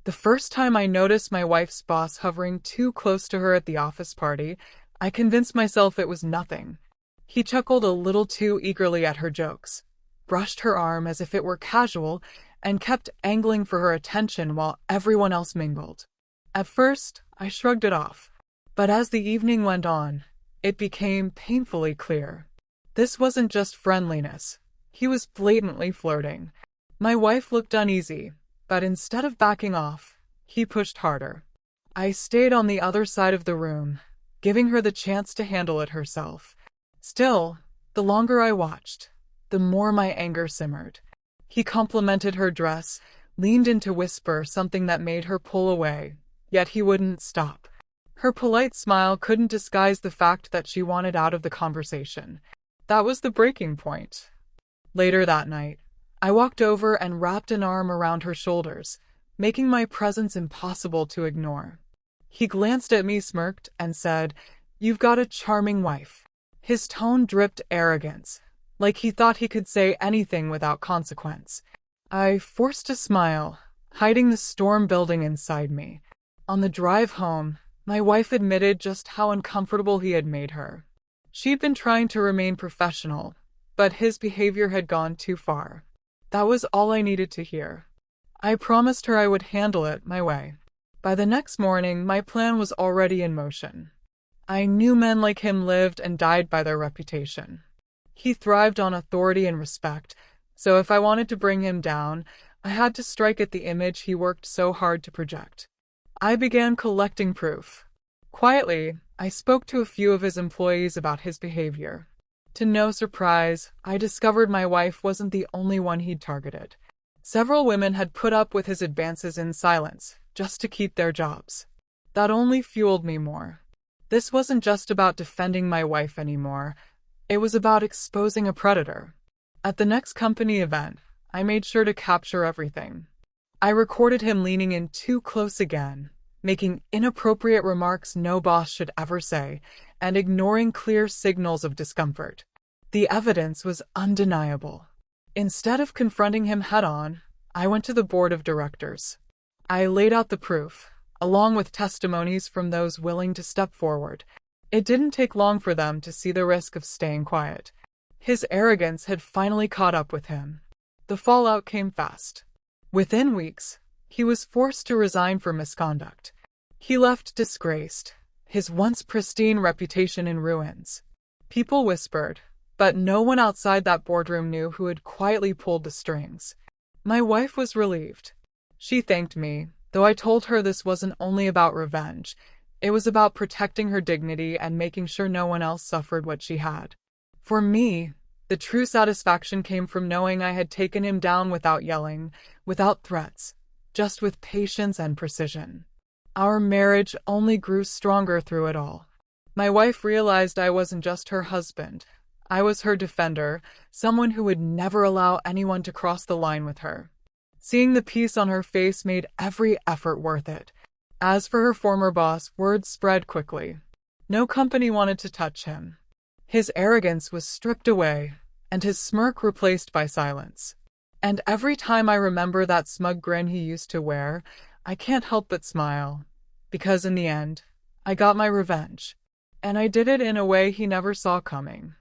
The first time I noticed my wife's boss hovering too close to her at the office party, I convinced myself it was nothing. He chuckled a little too eagerly at her jokes, brushed her arm as if it were casual, and kept angling for her attention while everyone else mingled. At first, I shrugged it off, but as the evening went on, it became painfully clear. This wasn't just friendliness. He was blatantly flirting. My wife looked uneasy, but instead of backing off, he pushed harder. I stayed on the other side of the room, giving her the chance to handle it herself. Still, the longer I watched, the more my anger simmered. He complimented her dress, leaned in to whisper something that made her pull away, yet he wouldn't stop. Her polite smile couldn't disguise the fact that she wanted out of the conversation. That was the breaking point. Later that night, I walked over and wrapped an arm around her shoulders, making my presence impossible to ignore. He glanced at me, smirked, and said, "You've got a charming wife." His tone dripped arrogance, like he thought he could say anything without consequence. I forced a smile, hiding the storm building inside me. On the drive home, my wife admitted just how uncomfortable he had made her. She'd been trying to remain professional, but his behavior had gone too far. That was all I needed to hear. I promised her I would handle it my way. By the next morning, my plan was already in motion. I knew men like him lived and died by their reputation. He thrived on authority and respect, so if I wanted to bring him down, I had to strike at the image he worked so hard to project. I began collecting proof. Quietly, I spoke to a few of his employees about his behavior. To no surprise, I discovered my wife wasn't the only one he'd targeted. Several women had put up with his advances in silence, just to keep their jobs. That only fueled me more. This wasn't just about defending my wife anymore. It was about exposing a predator. At the next company event, I made sure to capture everything. I recorded him leaning in too close again, making inappropriate remarks no boss should ever say, and ignoring clear signals of discomfort. The evidence was undeniable. Instead of confronting him head-on, I went to the board of directors. I laid out the proof, along with testimonies from those willing to step forward. It didn't take long for them to see the risk of staying quiet. His arrogance had finally caught up with him. The fallout came fast. Within weeks, he was forced to resign for misconduct. He left disgraced, his once pristine reputation in ruins. People whispered, but no one outside that boardroom knew who had quietly pulled the strings. My wife was relieved. She thanked me, though I told her this wasn't only about revenge. It was about protecting her dignity and making sure no one else suffered what she had. For me, the true satisfaction came from knowing I had taken him down without yelling, without threats, just with patience and precision. Our marriage only grew stronger through it all. My wife realized I wasn't just her husband. I was her defender, someone who would never allow anyone to cross the line with her. Seeing the peace on her face made every effort worth it. As for her former boss, word spread quickly. No company wanted to touch him. His arrogance was stripped away, and his smirk replaced by silence. And every time I remember that smug grin he used to wear, I can't help but smile. Because in the end, I got my revenge. And I did it in a way he never saw coming.